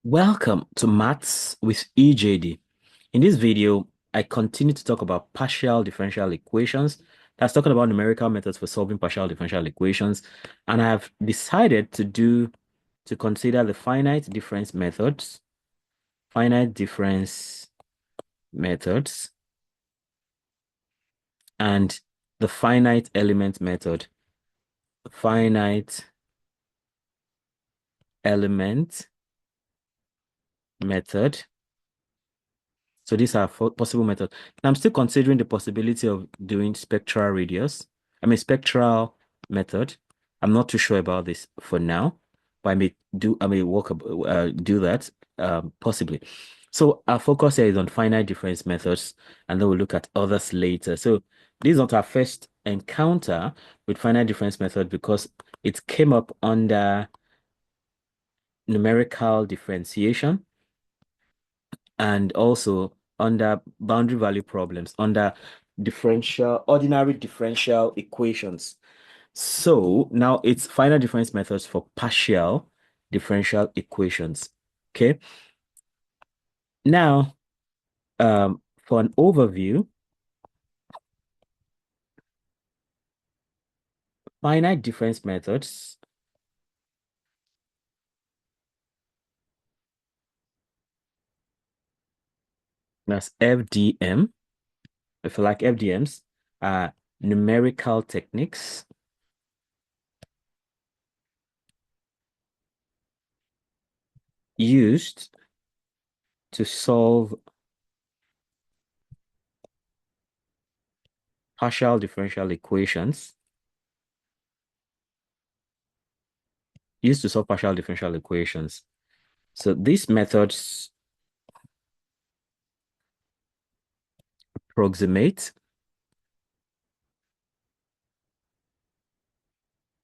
Welcome to Maths with EJD. In this video, I continue to talk about partial differential equations. That's talking about numerical methods for solving partial differential equations. And I've decided to consider the finite difference methods, finite difference methods, and the finite element method, finite element method. So these are possible methods. And I'm still considering the possibility of doing spectral radius. Spectral method. I'm not too sure about this for now, but I may do that possibly. So our focus here is on finite difference methods, and then we'll look at others later. So this is not our first encounter with finite difference method because it came up under numerical differentiation and also under boundary value problems, under ordinary differential equations. So now it's finite difference methods for partial differential equations. Okay. Now, for an overview, finite difference methods that's FDM, if you like FDMs, are numerical techniques used to solve partial differential equations, So these methods approximate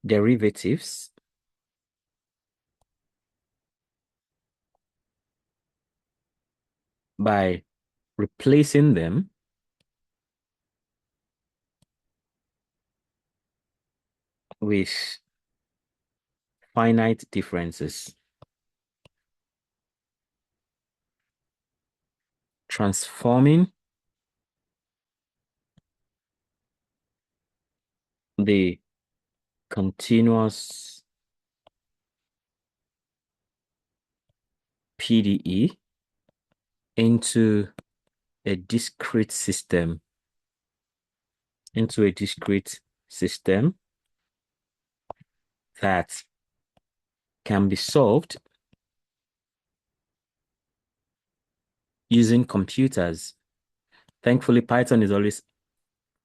derivatives by replacing them with finite differences, transforming the continuous PDE into a discrete system, that can be solved using computers. Thankfully, Python is always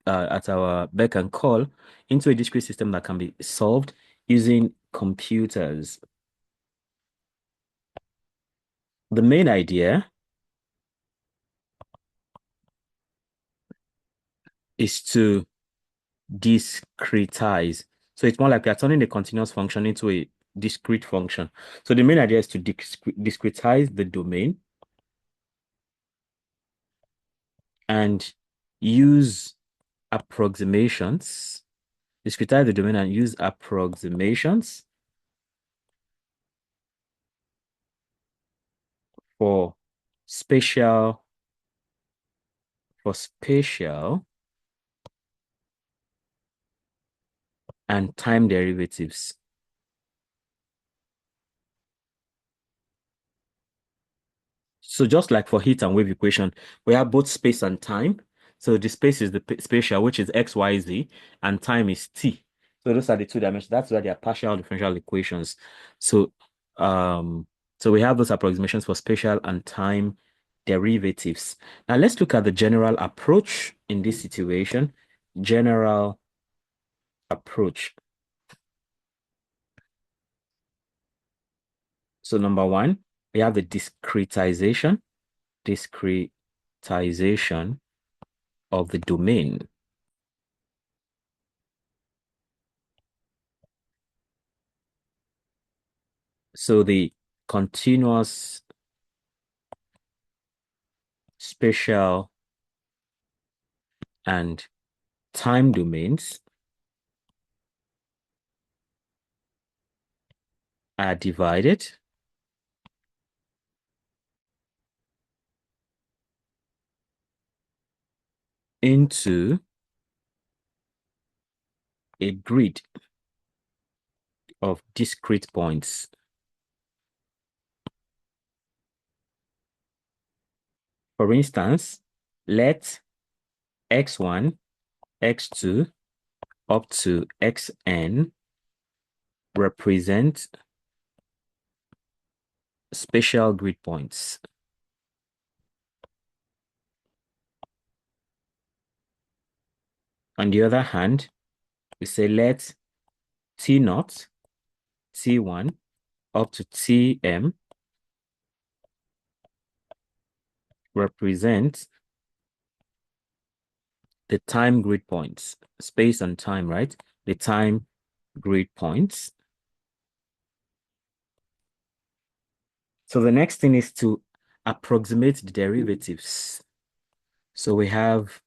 at our beck and call into a discrete system that can be solved using computers. The main idea is to discretize. So it's more like we are turning the continuous function into a discrete function. So the main idea is to discretize the domain and use approximations, discretize the domain and use approximations for spatial, spatial and time derivatives. So just like for heat and wave equation, we have both space and time. So the space is the spatial, which is x, y, z, and time is t. So those are the two dimensions. That's why they are partial differential equations. So, so we have those approximations for spatial and time derivatives. Now let's look at the general approach in this situation. General approach. So number one, we have the discretization of the domain. So the continuous spatial and time domains are divided into a grid of discrete points. For instance, let x1, x2 up to xn represent spatial grid points. On the other hand, we say let T0, T1 up to Tm represent the time grid points, space and time, right? The time grid points. So the next thing is to approximate the derivatives. So we have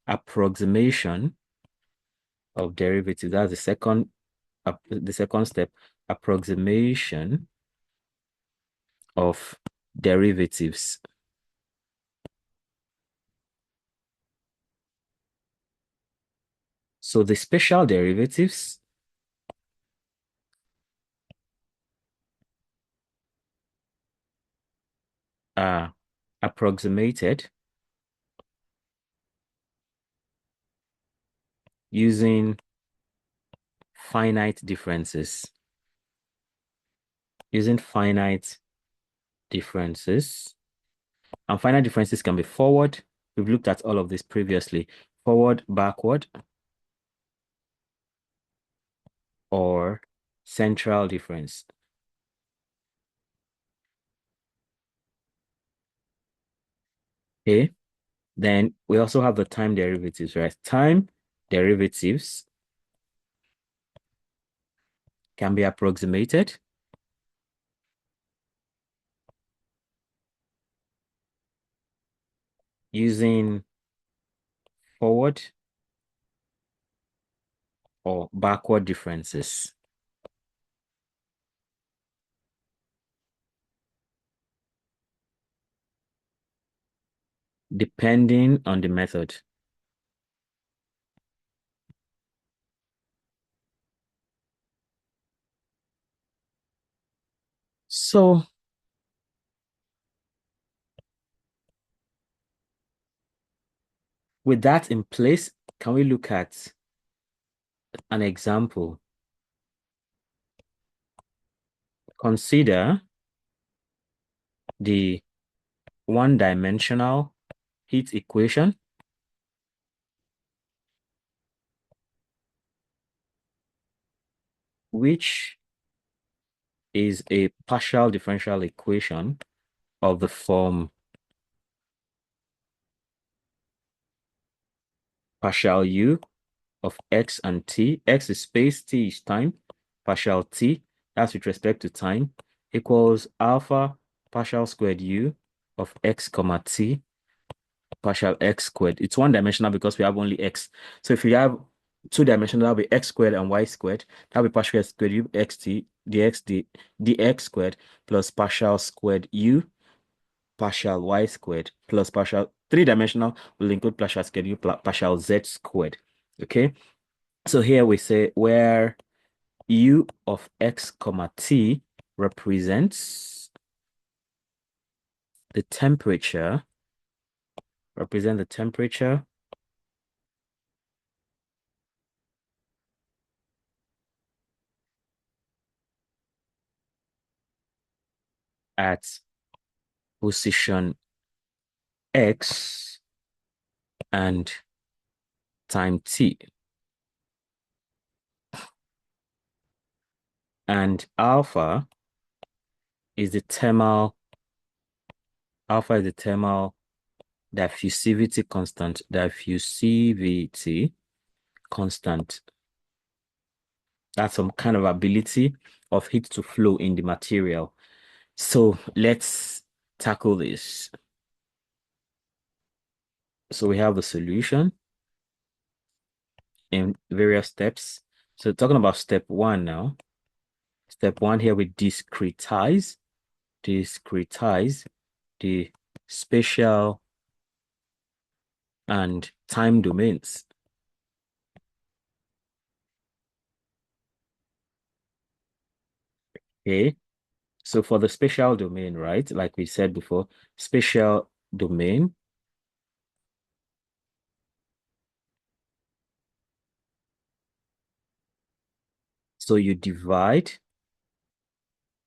approximation of derivatives. That's the second step, approximation of derivatives. So the spatial derivatives are approximated using finite differences. Using finite differences. And finite differences can be forward. We've looked at all of this previously. Forward, backward, or central difference. Okay. Then we also have the time derivatives, right? Time derivatives can be approximated using forward or backward differences. Depending on the method. So with that in place, can we look at an example? Consider the one-dimensional heat equation which is a partial differential equation of the form partial u of x and t. X is space, t is time. Partial t, that's with respect to time, equals alpha partial squared u of x comma t partial x squared. It's one-dimensional because we have only x. So if you have two-dimensional, that'll be x squared and y squared. That'll be partial squared u xt dx squared plus partial squared u partial y squared plus partial three-dimensional will include partial squared u partial z squared. Okay. So here we say where u of x comma t represents the temperature, at position x and time t. And alpha is the thermal diffusivity constant. That's some kind of ability of heat to flow in the material. So let's tackle this. So we have the solution in various steps. So talking about step one now. Step one here, we discretize the spatial and time domains. Okay. So for the spatial domain, right? Like we said before, spatial domain. So you divide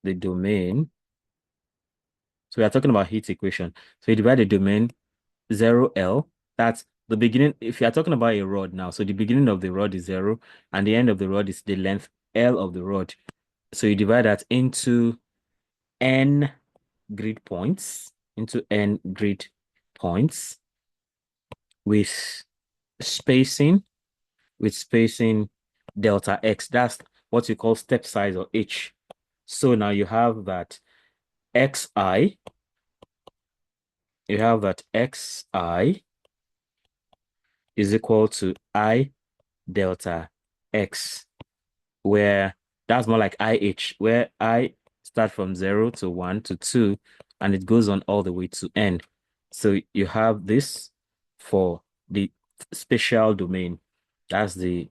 the domain. So we are talking about heat equation. So you divide the domain 0L. That's the beginning. If you are talking about a rod now, so the beginning of the rod is 0 and the end of the rod is the length L of the rod. So you divide that into n grid points, with spacing, delta x. That's what you call step size, or h. So now you have that xi, xi is equal to I delta x, where that's more like IH, where I start from 0 to 1 to 2, and it goes on all the way to n. So you have this for the spatial domain. That's the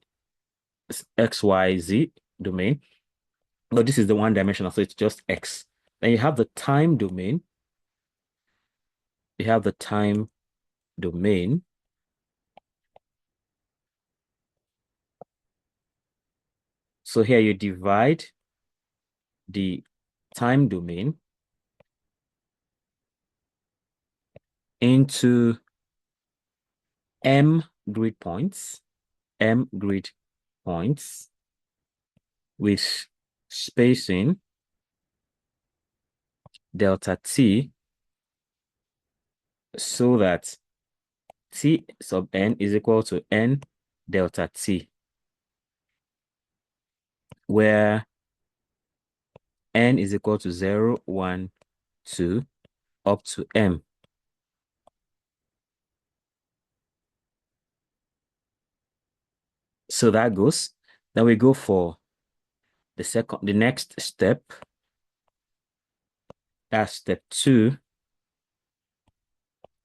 XYZ domain. No, this is the one dimensional, so it's just X. Then you have the time domain. You have the time domain. So here you divide the time domain into m grid points, with spacing delta t, so that t sub n is equal to n delta t, where n is equal to 0, 1, 2, up to m. So that goes. Then we go for the next step. That's step 2.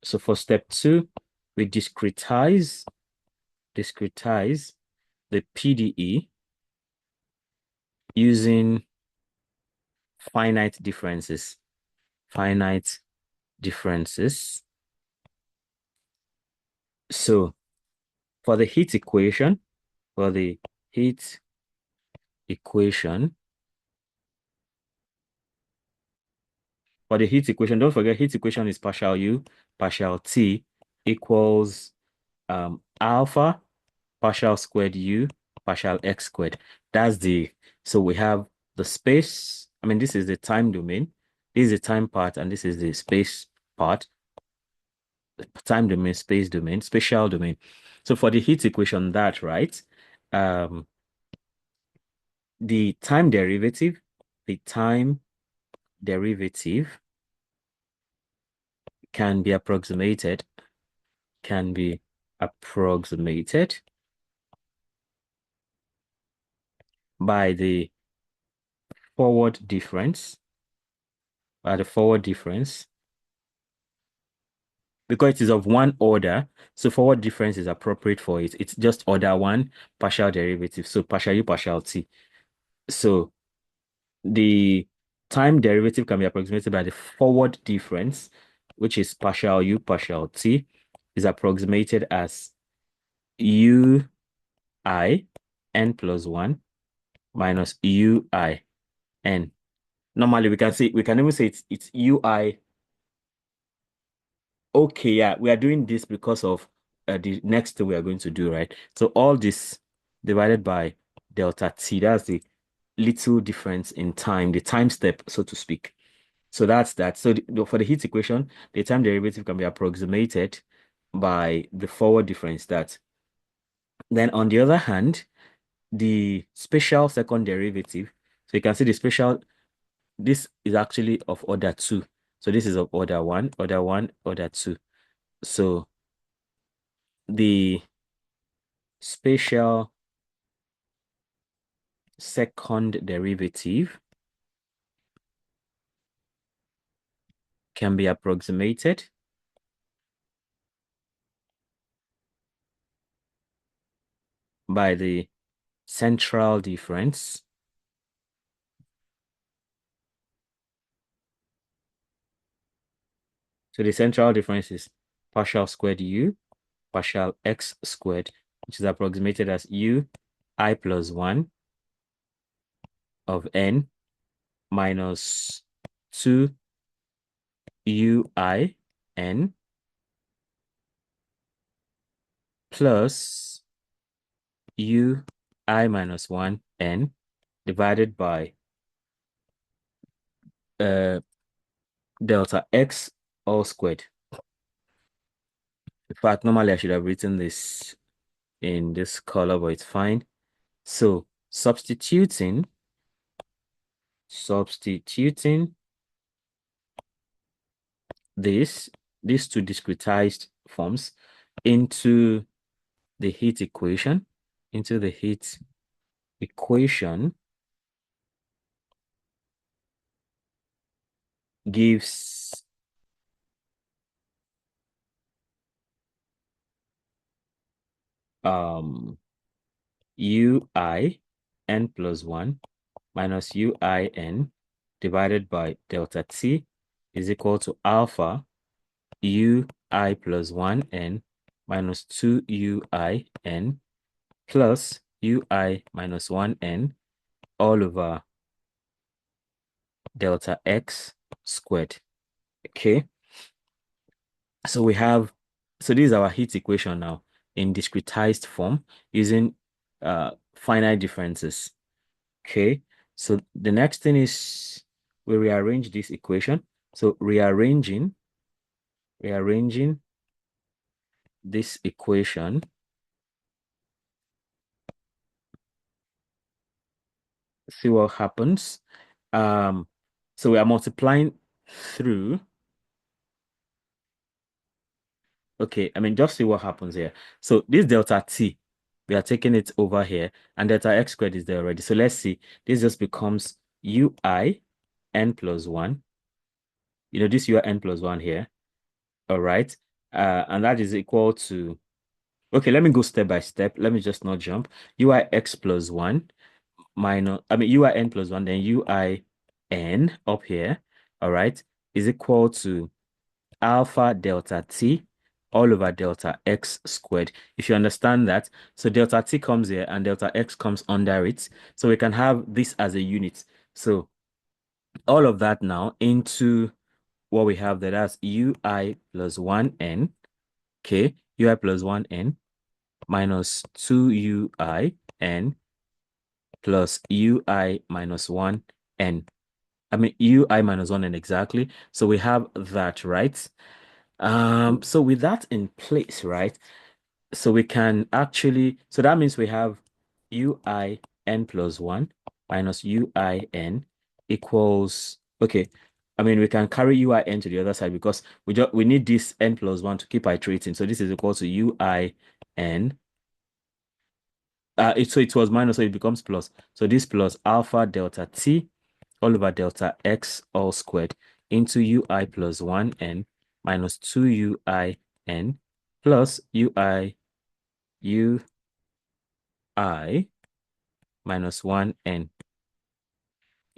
So for step 2, we discretize the PDE using finite differences. So for the heat equation, equation, don't forget heat equation is partial U, partial T equals alpha partial squared U partial X squared. So we have the space. I mean, this is the time domain. This is the time part, and this is the space part. Time domain, space domain, spatial domain. So for the heat equation, right? The time derivative can be approximated by the forward difference, because it is of one order, so forward difference is appropriate for it. It's just order 1 partial derivative, so partial U, partial T. So the time derivative can be approximated by the forward difference, which is partial U, partial T, is approximated as UI n plus 1 minus UI n. Normally, we can even say it's UI. Okay, yeah, we are doing this because of the next thing we are going to do, right? So all this divided by delta t, that's the little difference in time, the time step, so to speak. So that's that. So for the heat equation, the time derivative can be approximated by the forward difference. That. Then on the other hand, the spatial second derivative, so you can see the spatial, this is actually of order 2. So this is of order 1, order 2. So the spatial second derivative can be approximated by the central difference. So the central difference is partial squared u partial x squared, which is approximated as u I plus 1 of n minus 2 ui n plus u I minus 1 n divided by delta x all squared. In fact, normally I should have written this in this color, but it's fine. So substituting these two discretized forms into the heat equation, gives ui n plus 1 minus ui n divided by delta t is equal to alpha ui plus 1 n minus 2 ui n plus ui minus 1 n all over delta x squared. Okay, so this is our heat equation now in discretized form using finite differences. Okay, so the next thing is we rearrange this equation. So rearranging this equation, see what happens. So we are multiplying through. Okay, I mean, just see what happens here. So this delta t, we are taking it over here, and delta x squared is there already. So let's see, this just becomes ui n plus 1. This ui n plus 1 here. All right. And that is equal to, okay, let me go step by step. Let me just not jump. ui x plus 1 minus, ui n plus 1, then ui n up here, all right, is equal to alpha delta t all over delta x squared. If you understand that, so delta t comes here and delta x comes under it. So we can have this as a unit. So all of that now into what we have there, that's ui plus 1n, okay, ui plus 1n minus 2ui n plus ui minus 1n. Ui minus 1n exactly. So we have that, right? So with that in place, right? So we can actually, so that means we have ui n plus 1 minus ui n equals, okay, we can carry ui n to the other side because we need this n plus 1 to keep iterating. So this is equal to ui n. So it was minus, so it becomes plus. So this plus alpha delta t all over delta x all squared into ui plus 1n minus 2ui n plus ui minus 1n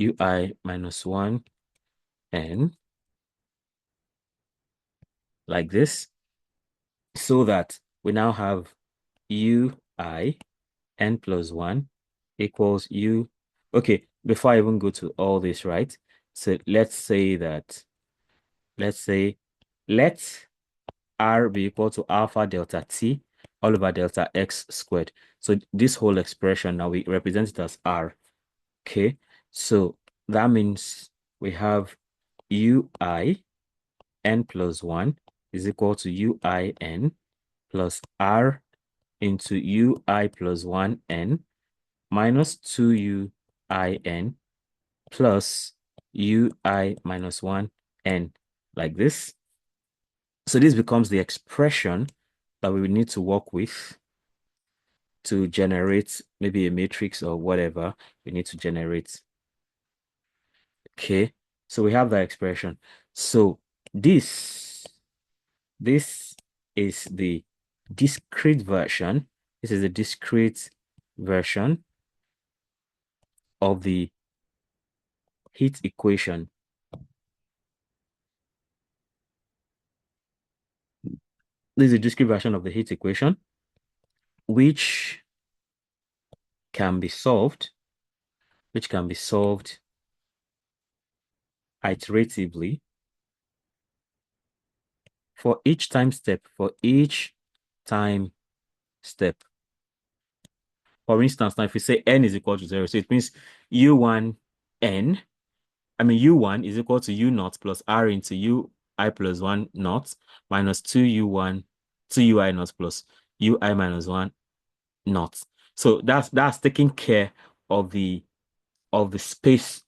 ui minus 1n like this, so that we now have ui n plus 1 equals u. Okay, before I even go to all this, right? So let r be equal to alpha delta t all over delta x squared. So this whole expression now we represent it as r. Okay, so that means we have ui n plus 1 is equal to ui n plus r into ui plus 1n minus 2ui n plus ui minus 1n like this. So this becomes the expression that we will need to work with to generate maybe a matrix or whatever we need to generate. Okay, so we have that expression. So this is the discrete version. This is the discrete version of the heat equation. This is a discrete version of the heat equation, which can be solved, iteratively for each time step, For instance, now if we say n is equal to 0, so it means u1 n, u1 is equal to u naught plus r into ui plus 1 naught minus 2ui naught plus ui minus 1 naught. So that's taking care of the space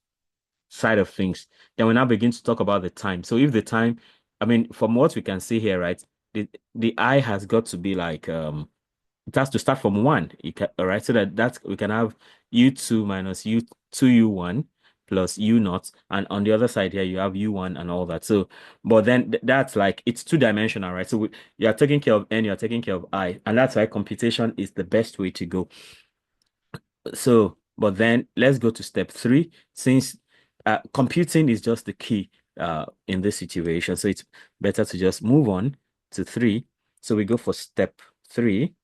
side of things. Then we now begin to talk about the time. So if the time, from what we can see here, right, the I has got to be like it has to start from 1. All right, so that we can have u2 minus u2u1 plus u naught, and on the other side here you have u1 and all that. So, but then that's like it's two-dimensional, right? So you are taking care of n, you are taking care of I, and that's why computation is the best way to go. So, but then let's go to step 3, since computing is just the key in this situation. So it's better to just move on to 3. So we go for step 3.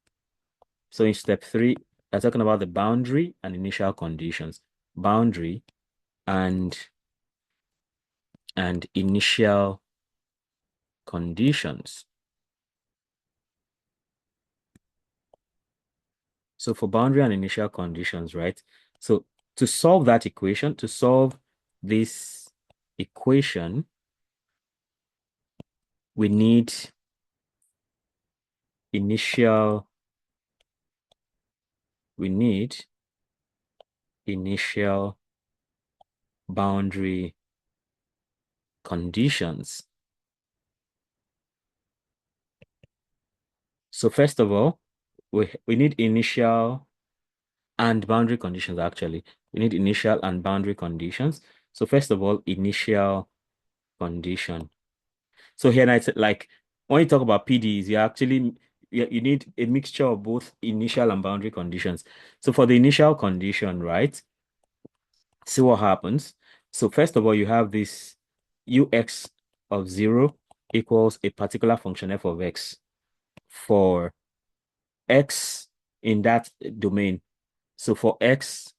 So in step 3, we're talking about the boundary and initial conditions. Boundary and initial conditions. So for boundary and initial conditions, right? So to solve that equation, to solve this equation, we need initial boundary conditions. So first of all, we need initial and boundary conditions, actually. We need initial and boundary conditions. So first of all, initial condition. So here, it's like when you talk about PDEs, you need a mixture of both initial and boundary conditions. So for the initial condition, right? See what happens. So first of all, you have this ux of 0 equals a particular function f of x for x in that domain. So for x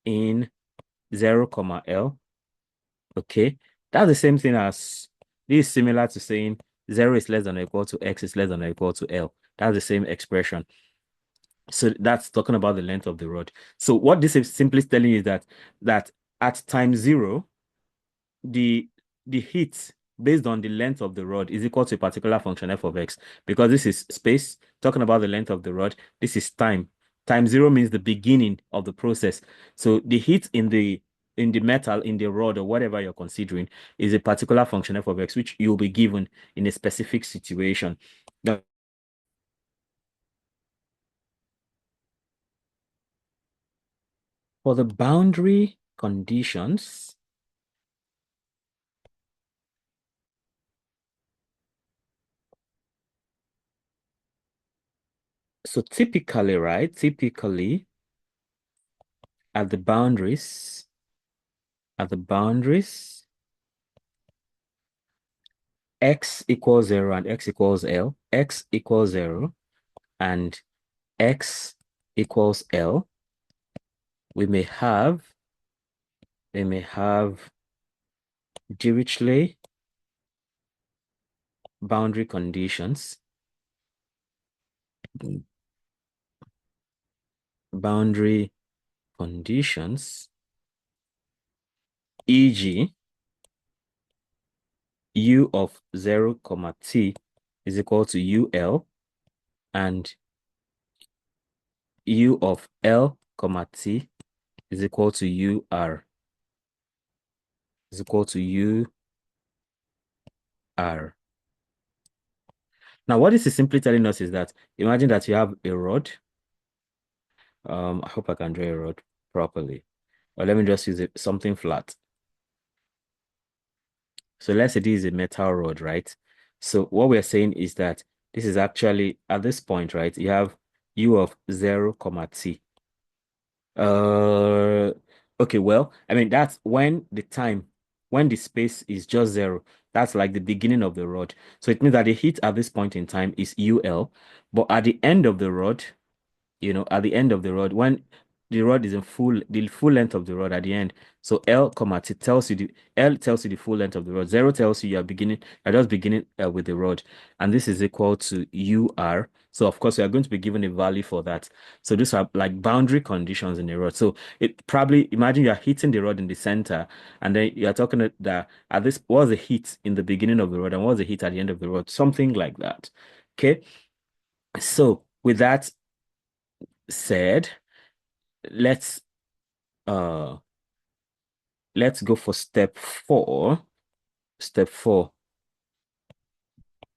in 0, L, okay, that's the same thing as, this is similar to saying 0 is less than or equal to x is less than or equal to L. That's the same expression. So that's talking about the length of the rod. So what this is simply telling you is that at time 0, the heat based on the length of the rod is equal to a particular function f of x, because this is space talking about the length of the rod. This is time. Time 0 means the beginning of the process. So the heat in the metal, in the rod, or whatever you're considering, is a particular function f of x, which you'll be given in a specific situation. Now, for the boundary conditions, so typically, right, at the boundaries, x equals 0 and x equals L, x equals 0 and x equals L, we may have Dirichlet boundary conditions, e.g. u of 0, t is equal to ul, and u of L, t is equal to ur, Now, what this is simply telling us is that, imagine that you have a rod. I hope I can draw a rod properly. Or let me just use something flat. So let's say this is a metal rod, right? So what we're saying is that this is actually, at this point, right, you have u of 0, t. Uh, okay, well, I mean, that's when the space is just zero. That's like the beginning of the rod. So it means that the heat at this point in time is UL, but at the end of the rod, at the end of the rod, when the rod is the full length of the rod at the end. So L, comma, T tells you L tells you the full length of the rod. Zero tells you you're just beginning with the rod. And this is equal to UR. So of course, we are going to be given a value for that. So these are like boundary conditions in the rod. So it probably, imagine you're hitting the rod in the center, and then you're talking that at this, what's the heat in the beginning of the rod and what's the heat at the end of the rod? Something like that. Okay. So with that said, let's uh let's go for step four. Step four.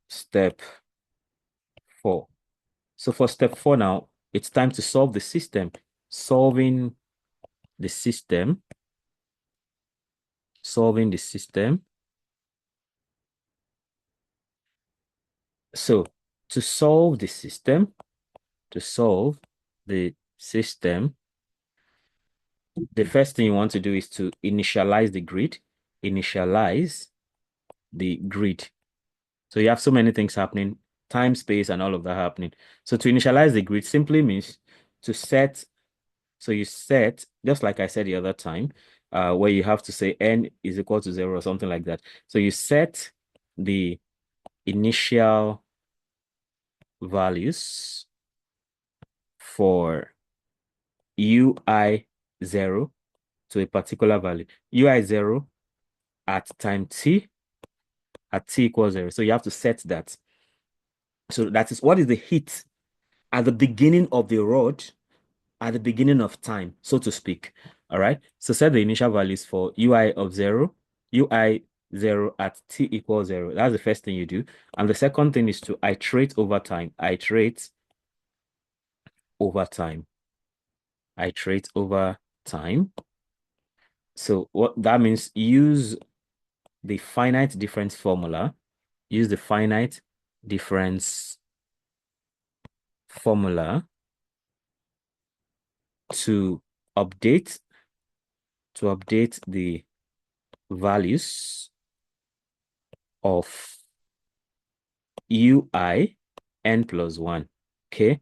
Step four. So for step four now, it's time to solve the system. Solving the system. Solving the system. So to solve the system, to solve the system, the first thing you want to do is to initialize the grid. Initialize the grid. So you have so many things happening, time, space, and all of that happening. So to initialize the grid simply means to set, so you set, just like I said the other time, where you have to say n is equal to 0 or something like that. So you set the initial values for ui 0 to a particular value. ui 0 at time t, at t equals 0. So you have to set that. So that is what is the heat at the beginning of the rod, at the beginning of time, so to speak. All right. So set the initial values for ui of 0, ui 0 at t equals 0. That's the first thing you do. And the second thing is to iterate over time. Iterate over time. Iterate over time. So what that means, use the finite difference formula. Use the finite difference formula to update the values of ui n plus 1, okay,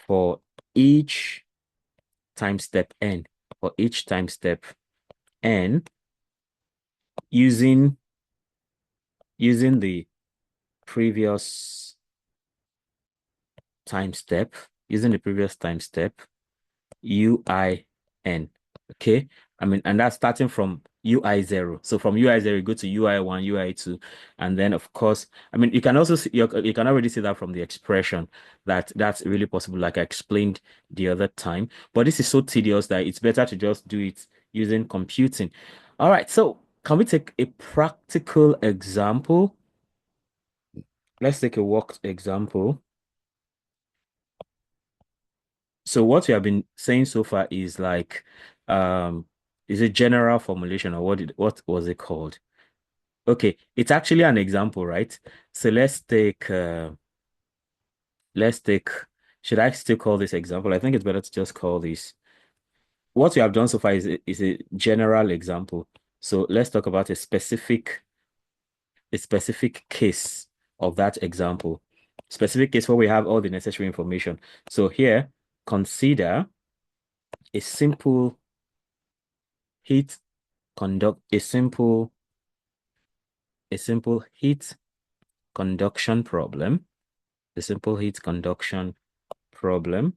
for each time step n, for each time step n, using the previous time step, ui n, okay? I mean, and that's starting from ui 0. So from ui 0, you go to ui 1, ui 2, and then of course, I mean, you can also see, you can already see that from the expression that that's really possible, like I explained the other time. But this is so tedious that it's better to just do it using computing. All right, so can we take a practical example? Let's take a worked example. So what we have been saying so far is like, is a general formulation, or what was it called? Okay, it's actually an example, right? So let's take, should I still call this example? I think it's better to just call this. What we have done so far is a general example. So let's talk about a specific case of that example. Specific case where we have all the necessary information. So here, consider a simple heat conduct a simple heat conduction problem, a simple heat conduction problem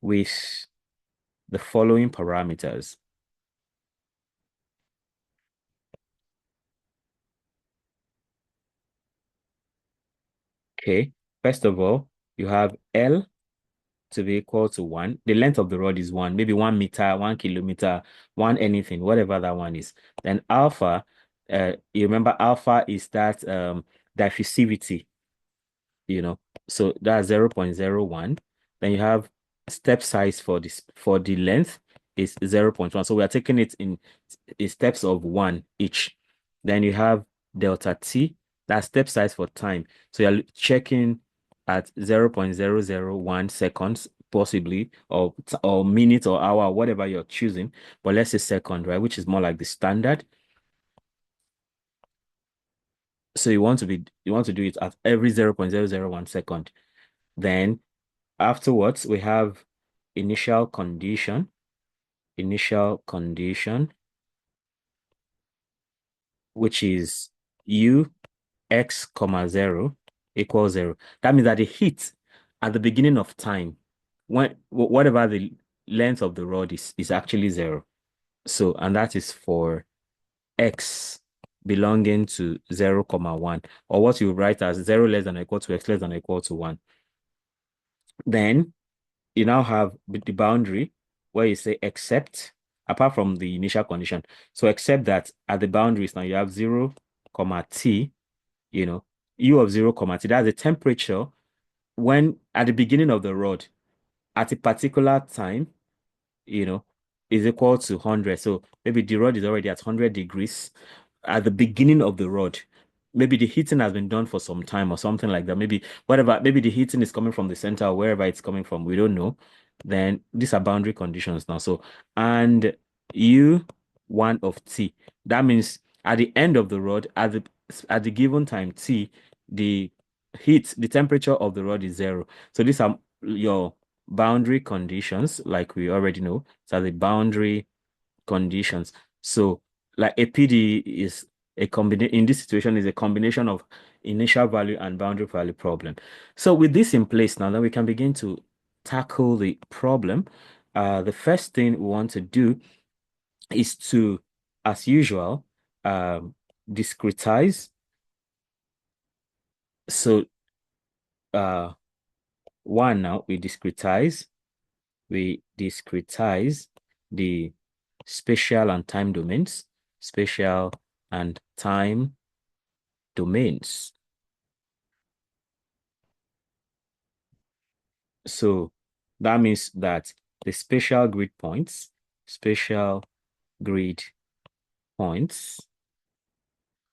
with the following parameters. Okay, first of all, you have L to be equal to 1. The length of the rod is 1, maybe 1 meter, 1 kilometer, 1 anything, whatever that one is. Then alpha, you remember alpha is that diffusivity, so that's 0.01. Then you have step size for the length is 0.1. So we are taking it in steps of 1 each. Then you have delta t, that's step size for time. So you're checking at 0.001 seconds possibly, or minute or hour, whatever you're choosing. But let's say second, right, which is more like the standard. So you want to do it at every 0.001 second. Then afterwards, we have initial condition, initial condition, which is u x comma 0 equals 0. That means that the heat at the beginning of time, when whatever the length of the rod is actually 0. So, and that is for x belonging to 0 comma 1, or what you write as 0 less than or equal to x less than or equal to 1. Then you now have the boundary where you say except, apart from the initial condition. So except that at the boundaries now you have 0 comma t, u of 0 comma t, that's the temperature when at the beginning of the rod at a particular time, you know, is equal to 100. So maybe the rod is already at 100 degrees at the beginning of the rod. Maybe the heating has been done for some time or something like that. Maybe whatever, maybe the heating is coming from the center or wherever it's coming from. We don't know. Then these are boundary conditions now. So, and U1 of T. That means at the end of the rod, at the given time T, the the temperature of the rod is 0. So these are your boundary conditions, like we already know. So the boundary conditions. So like a PDE is a combination in this situation is a combination of initial value and boundary value problem. So with this in place now, then we can begin to tackle the problem. The first thing we want to do is to, as usual, discretize. So one now we discretize the spatial and time domains, spatial and time domains. So that means that the spatial grid points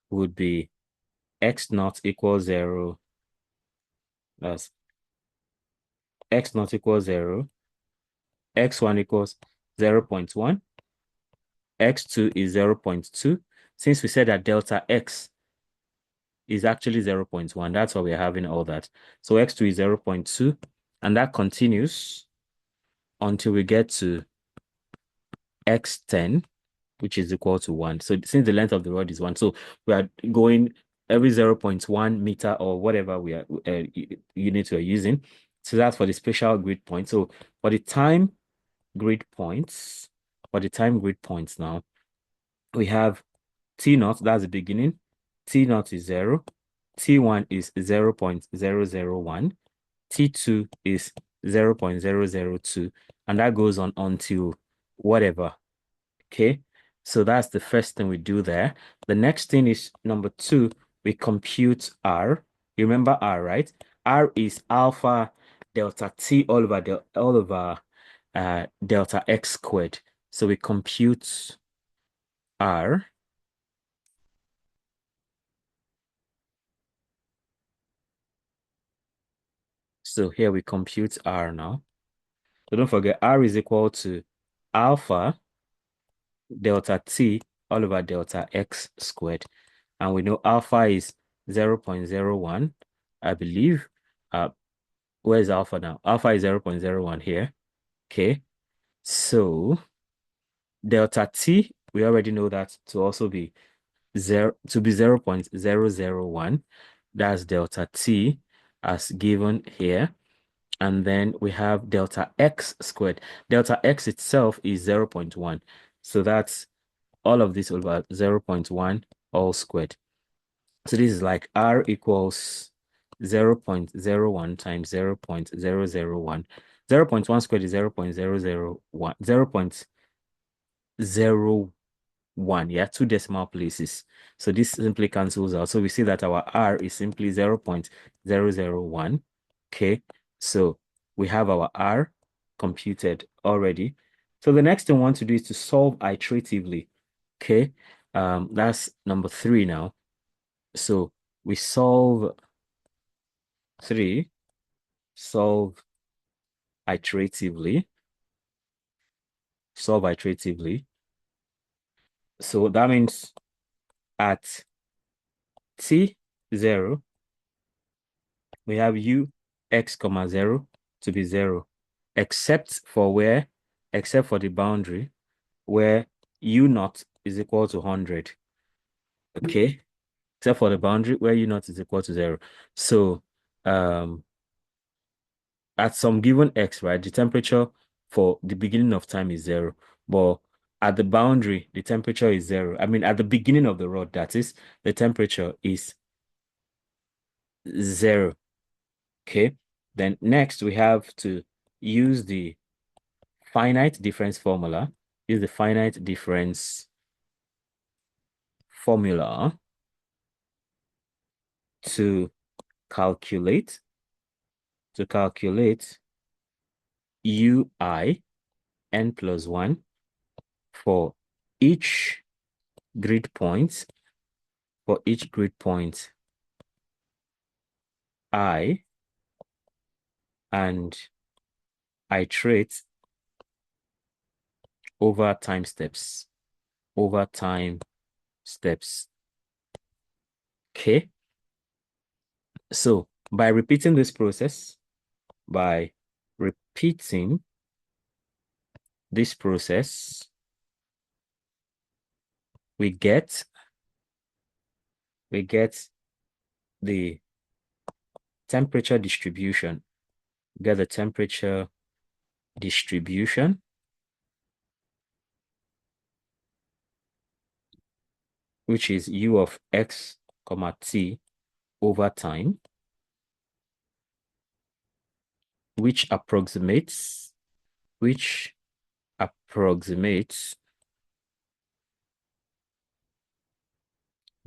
would be x naught equals 0, that's x naught equals 0, x1 equals 0 0.1, x2 is 0 0.2. Since we said that delta x is actually 0 0.1, that's why we're having all that. So x2 is 0 0.2, and that continues until we get to x10, which is equal to 1. So since the length of the rod is 1, so we are going every 0 0.1 meter or whatever we are unit we are using. So that's for the spatial grid point. So for the time grid points, now, we have T naught, that's the beginning. T naught is 0. T1 is 0 0.001. T2 is 0 0.002. And that goes on until whatever. Okay. So that's the first thing we do there. The next thing is number 2, we compute R. You remember R, right? R is alpha delta T all over delta X squared. So we compute R. So here we compute R now. So don't forget R is equal to alpha delta T all over delta X squared. And we know alpha is 0 0.01, I believe. Where's alpha now? Alpha is 0 0.01 here. Okay. So delta T, we already know that to also be 0 0.001. That's delta T as given here. And then we have delta X squared. Delta X itself is 0 0.1. So that's all of this over 0 0.1 all squared. So this is like R equals 0 0.01 times 0 0.001. 0 0.1 squared is 0 0.001. 0 0.01, yeah, 2 decimal places. So this simply cancels out. So we see that our R is simply 0 0.001. Okay, so we have our R computed already. So the next thing we want to do is to solve iteratively. Okay, that's number 3 now. So we solve 3, solve iteratively, solve iteratively. So that means at t0, we have u x comma 0 to be 0, except for where, except for the boundary where u naught is equal to 100. Okay, except for the boundary where u naught is equal to 0. So at some given x, right, the temperature for the beginning of time is 0, but at the boundary, the temperature is 0. I mean, at the beginning of the rod, that is, the temperature is 0. Okay. Then next, we have to use the finite difference formula. Use the finite difference formula to calculate ui n plus 1 for each grid point, I and iterate over time steps. Okay. So by repeating this process, we get the temperature distribution. Get the temperature distribution, which is u of x comma t over time, which approximates the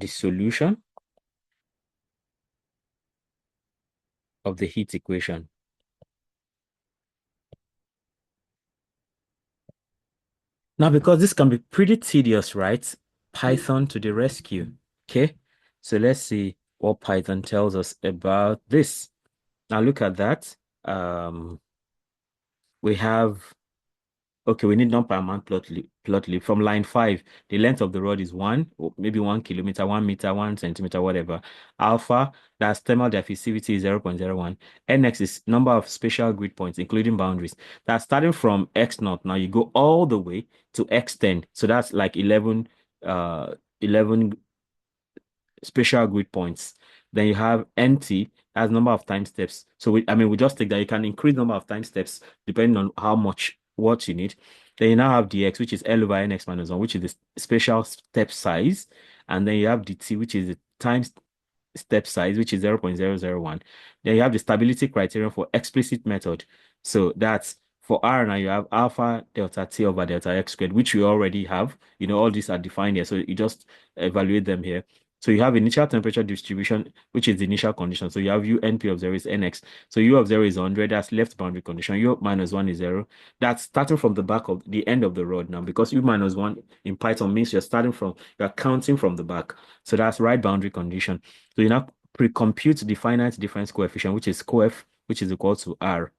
solution of the heat equation. Now, because this can be pretty tedious, right? Python to the rescue. Okay, so let's see what Python tells us about this. Now look at that. We have, okay, we need non-per amount plot leaf. From line 5, the length of the rod is 1, or maybe 1 kilometer, 1 meter, 1 centimeter, whatever. Alpha, that's thermal diffusivity is 0.01. Nx is number of spatial grid points, including boundaries. That's starting from x0. Now you go all the way to x10. So that's like 11 spatial grid points. Then you have NT as number of time steps. So we just take that. You can increase number of time steps depending on how much what you need. Then you now have dx, which is L over nx minus 1, which is the spatial step size. And then you have dt, which is the time step size, which is 0.001. Then you have the stability criterion for explicit method. So that's for R now, you have alpha delta t over delta x squared, which we already have. All these are defined here. So you just evaluate them here. So you have initial temperature distribution, which is the initial condition. So you have U NP of 0 is NX. So U of 0 is 100. That's left boundary condition. U minus 1 is 0. That's starting from the back of the end of the rod now, because U minus 1 in Python means you're counting from the back. So that's right boundary condition. So you now pre-compute the finite difference coefficient, which is coef, which is equal to R.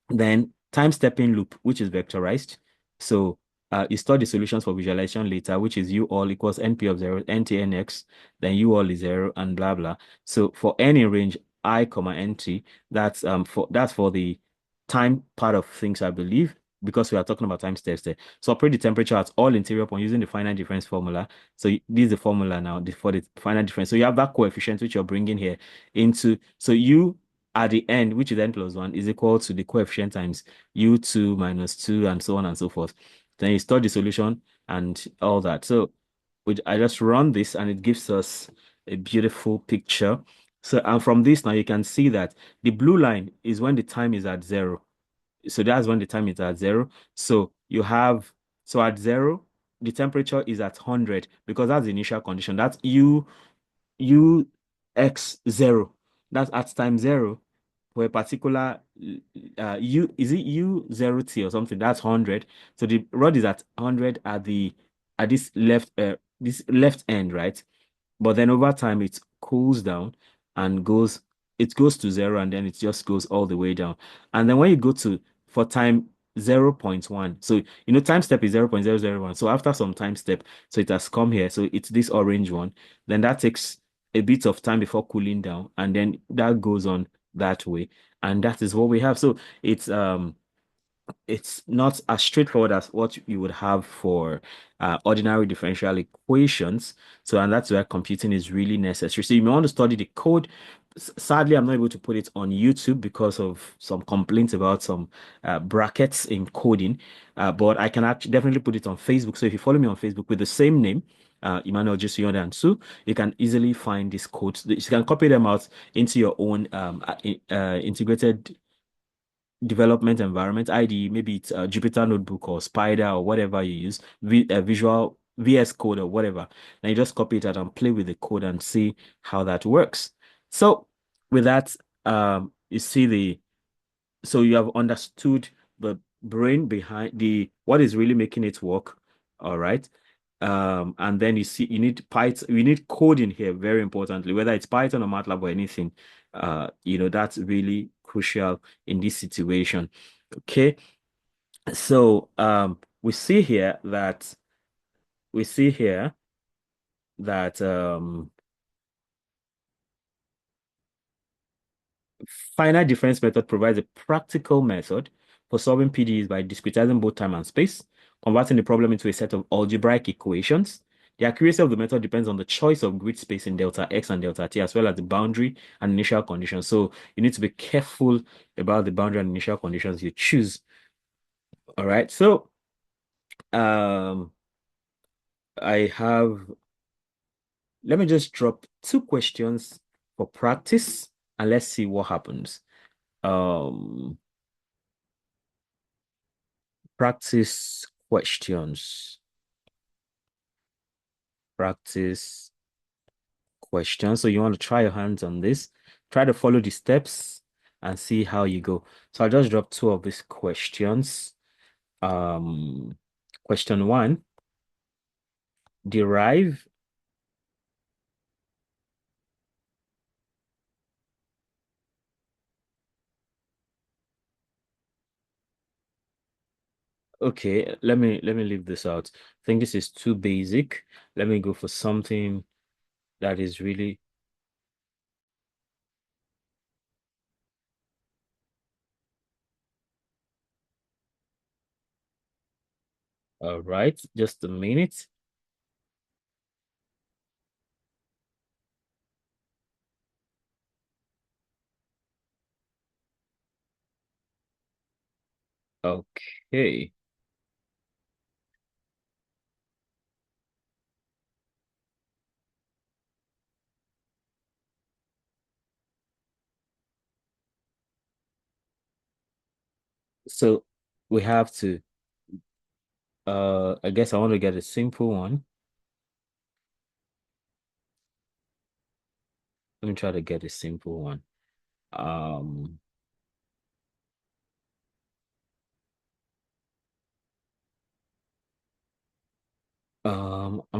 Then time stepping loop, which is vectorized. So you store the solutions for visualization later, which is U all equals NP of 0, NT NX, then U all is 0, and blah blah. So for any range I comma NT, that's for the time part of things, I believe, because we are talking about time steps there. So operate the temperature at all interior points using the finite difference formula. So this is the formula now for the finite difference. So you have that coefficient which you're bringing here into, so U at the end, which is n plus 1, is equal to the coefficient times u2 minus 2, and so on and so forth. Then you store the solution and all that. So I just run this and it gives us a beautiful picture. So, and from this now you can see that the blue line is when the time is at 0. So that's when the time is at 0. So you have, so at 0, the temperature is at 100 because that's the initial condition. That's x0. That's at time 0 for a particular is it u0t or something? That's 100. So the rod is at 100 at this left end, right? But then over time it cools down and goes to 0, and then it just goes all the way down. And then when you go to for time 0.1. So, time step is 0.001. So after some time step, so it has come here. So it's this orange one. Then that takes a bit of time before cooling down. And then that goes on that way. And that is what we have. So it's not as straightforward as what you would have for ordinary differential equations. So, and that's where computing is really necessary. So, you may want to study the code. Sadly, I'm not able to put it on YouTube because of some complaints about some brackets in coding. But I can actually definitely put it on Facebook. So, if you follow me on Facebook with the same name, Emmanuel Jisuyon Dansu, you can easily find these codes. You can copy them out into your own integrated development environment, ID, maybe it's a Jupyter Notebook or Spider or whatever you use, Visual VS Code or whatever. And you just copy it out and play with the code and see how that works. So with that, you see so you have understood the brain behind what is really making it work. All right. And then you need Python, you need coding here, very importantly, whether it's Python or MATLAB or anything, that's really crucial in this situation. Okay. So we see here that finite difference method provides a practical method for solving PDEs by discretizing both time and space, converting the problem into a set of algebraic equations. The accuracy of the method depends on the choice of grid space in delta x and delta t, as well as the boundary and initial conditions. So you need to be careful about the boundary and initial conditions you choose. All right. So um, I have, let me just drop two questions for practice and let's see what happens. Um, Practice questions. Practice questions. So you want to try your hands on this. Try to follow the steps and see how you go. So I'll just drop two of these questions. Question one, derive. Okay, let me leave this out. I think this is too basic. Let me go for something that is really all right. Just a minute. Okay. So we have to I guess I want to get a simple one. Let me try to get a simple one. Um,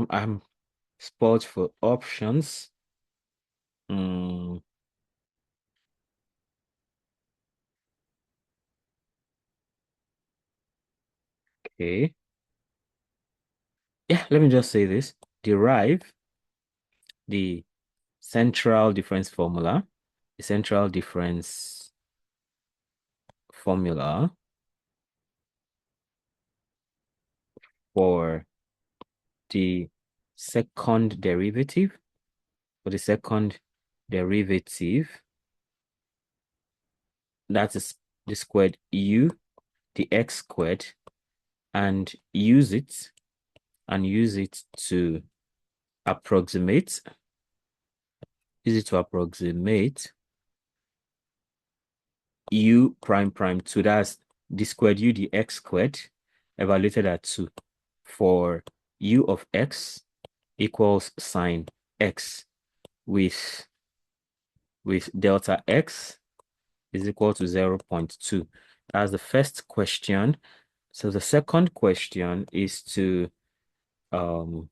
I'm spoiled for options. Mm, okay. Yeah, let me just say this. Derive the central difference formula. The central difference formula for the second derivative. For the second derivative, that is the squared u, the x squared, and use it to approximate, use it to approximate u prime prime 2. That's d squared u dx squared evaluated at 2 for u of x equals sine x with delta x is equal to 0.2. That's the first question. So the second question is to um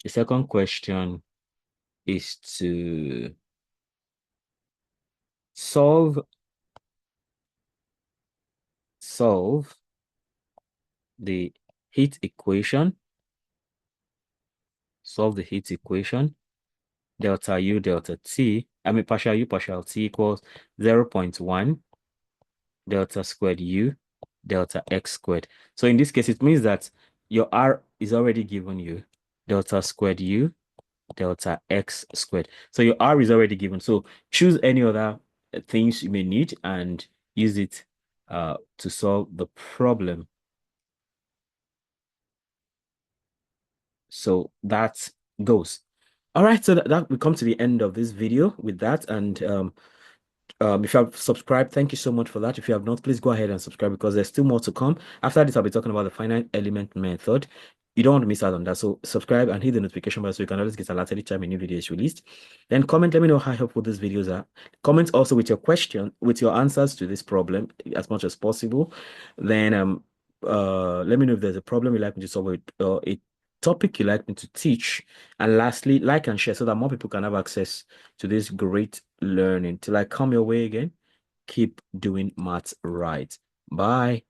the second question is to solve the heat equation. Solve the heat equation. Delta U delta T, partial U partial T equals 0.1 delta squared U delta X squared. So in this case, it means that your R is already given you, delta squared U delta X squared. So your R is already given. So choose any other things you may need and use it to solve the problem. So that goes. All right, so that we come to the end of this video with that. And if you have subscribed, thank you so much for that. If you have not, please go ahead and subscribe because there's still more to come. After this, I'll be talking about the finite element method. You don't want to miss out on that. So subscribe and hit the notification bell so you can always get alerted anytime a new video is released. Then comment, let me know how helpful these videos are. Comment also with your question, with your answers to this problem as much as possible. Then let me know if there's a problem you'd like me to solve with a topic you'd like me to teach. And lastly, like and share so that more people can have access to this great learning. Till I come your way again, keep doing maths right. Bye.